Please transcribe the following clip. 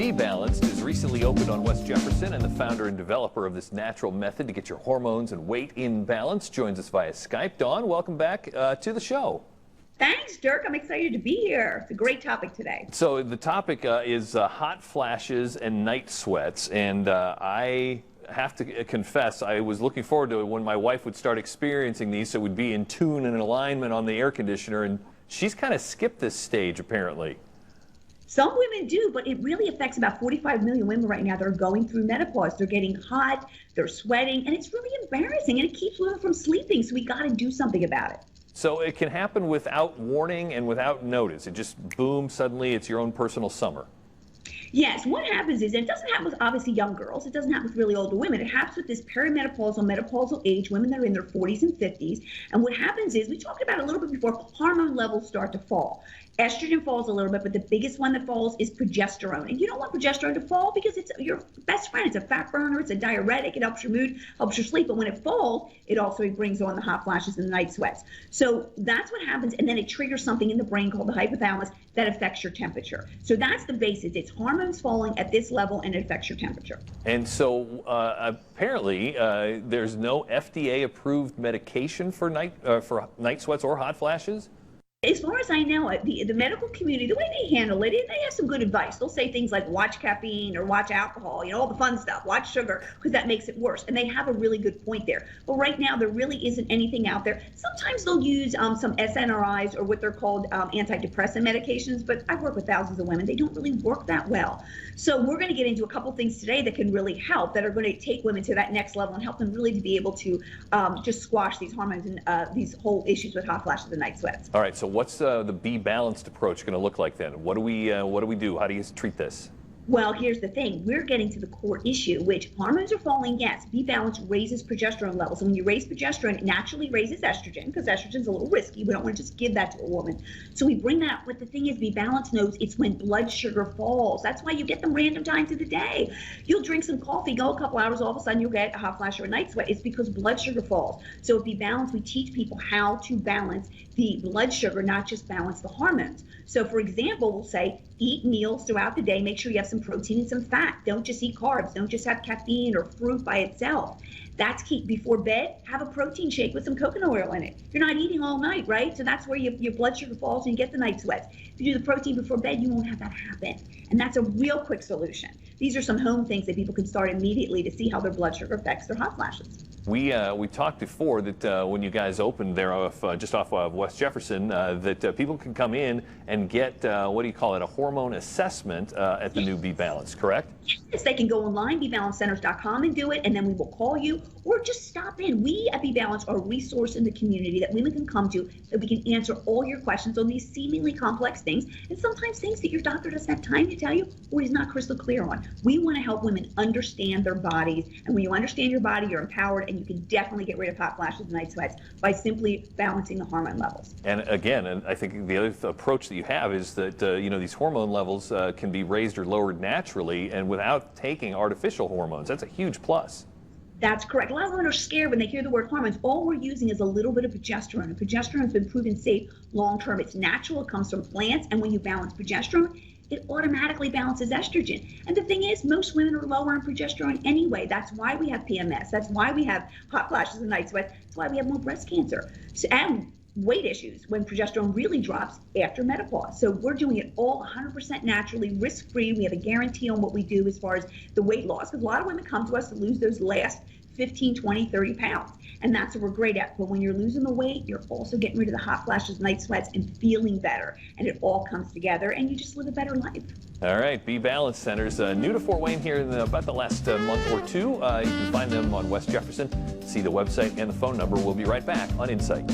BeBalanced is recently opened on West Jefferson, and the founder and developer of this natural method to get your hormones and weight in balance joins us via Skype. Dawn, welcome back to the show. Thanks, Dirk. I'm excited to be here. It's a great topic today. So the topic is hot flashes and night sweats, and I have to confess, I was looking forward to it when my wife would start experiencing these, so it would be in tune and in alignment on the air conditioner, and she's kind of skipped this stage apparently. Some women do, but it really affects about 45 million women right now that are going through menopause. They're getting hot, they're sweating, and it's really embarrassing, and it keeps women from sleeping, so we got to do something about it. So it can happen without warning and without notice. It just, boom, suddenly it's your own personal summer. Yes, what happens is, and it doesn't happen with obviously young girls, it doesn't happen with really older women, it happens with this perimenopausal, menopausal age, women that are in their 40s and 50s, and what happens is, we talked about it a little bit before, hormone levels start to fall. Estrogen falls a little bit, but the biggest one that falls is progesterone. And you don't want progesterone to fall because it's your best friend. It's a fat burner, it's a diuretic, it helps your mood, helps your sleep. But when it falls, it also brings on the hot flashes and the night sweats. So that's what happens, and then it triggers something in the brain called the hypothalamus that affects your temperature. So that's the basis. It's hormones falling at this level, and it affects your temperature. And so apparently there's no FDA-approved medication for night sweats or hot flashes? As far as I know, the medical community, the way they handle it, they have some good advice. They'll say things like watch caffeine or watch alcohol, all the fun stuff, watch sugar, because that makes it worse. And they have a really good point there. But right now, there really isn't anything out there. Sometimes they'll use some SNRIs or what they're called antidepressant medications, but I've worked with thousands of women. They don't really work that well. So we're going to get into a couple things today that can really help, that are going to take women to that next level and help them really to be able to just squash these hormones and these whole issues with hot flashes and night sweats. All right, so what's the BeBalanced approach going to look like then? What do we do? How do you treat this? Well, here's the thing. We're getting to the core issue, which hormones are falling, yes. BeBalanced raises progesterone levels. And when you raise progesterone, it naturally raises estrogen, because estrogen's a little risky. We don't want to just give that to a woman. So we bring that up. But the thing is, BeBalanced knows it's when blood sugar falls. That's why you get them random times of the day. You'll drink some coffee, go a couple hours, all of a sudden you'll get a hot flash or a night sweat. It's because blood sugar falls. So at BeBalanced, we teach people how to balance the blood sugar, not just balance the hormones. So for example, we'll say, eat meals throughout the day. Make sure you have some protein and some fat. Don't just eat carbs. Don't just have caffeine or fruit by itself. That's key. Before bed, have a protein shake with some coconut oil in it. You're not eating all night, right? So that's where your blood sugar falls and you get the night sweats. If you do the protein before bed, you won't have that happen. And that's a real quick solution. These are some home things that people can start immediately to see how their blood sugar affects their hot flashes. We talked before that when you guys opened there just off of West Jefferson, that people can come in and get, what do you call it, a hormone assessment at the new BeBalanced, correct? Yes, they can go online, BeBalancedCenters.com, and do it, and then we will call you, or just stop in. We at BeBalanced are a resource in the community that women can come to, that we can answer all your questions on these seemingly complex things, and sometimes things that your doctor doesn't have time to tell you, or he's not crystal clear on. We want to help women understand their bodies, and when you understand your body, you're empowered, and you can definitely get rid of hot flashes and night sweats by simply balancing the hormone levels. And again, and I think the other approach that you have is that these hormone levels can be raised or lowered naturally and without taking artificial hormones. That's a huge plus. That's correct. A lot of women are scared when they hear the word hormones. All we're using is a little bit of progesterone, and progesterone has been proven safe long term. It's natural, it comes from plants, and when you balance progesterone, it automatically balances estrogen. And the thing is, most women are lower in progesterone anyway. That's why we have PMS. That's why we have hot flashes and night sweats. That's why we have more breast cancer and weight issues when progesterone really drops after menopause. So we're doing it all 100% naturally, risk-free. We have a guarantee on what we do as far as the weight loss, because a lot of women come to us to lose those last 15, 20, 30 pounds. And that's what we're great at. But when you're losing the weight, you're also getting rid of the hot flashes, night sweats, and feeling better. And it all comes together, and you just live a better life. All right, BeBalanced Centers, new to Fort Wayne here in about the last month or two. You can find them on West Jefferson. See the website and the phone number. We'll be right back on Insight.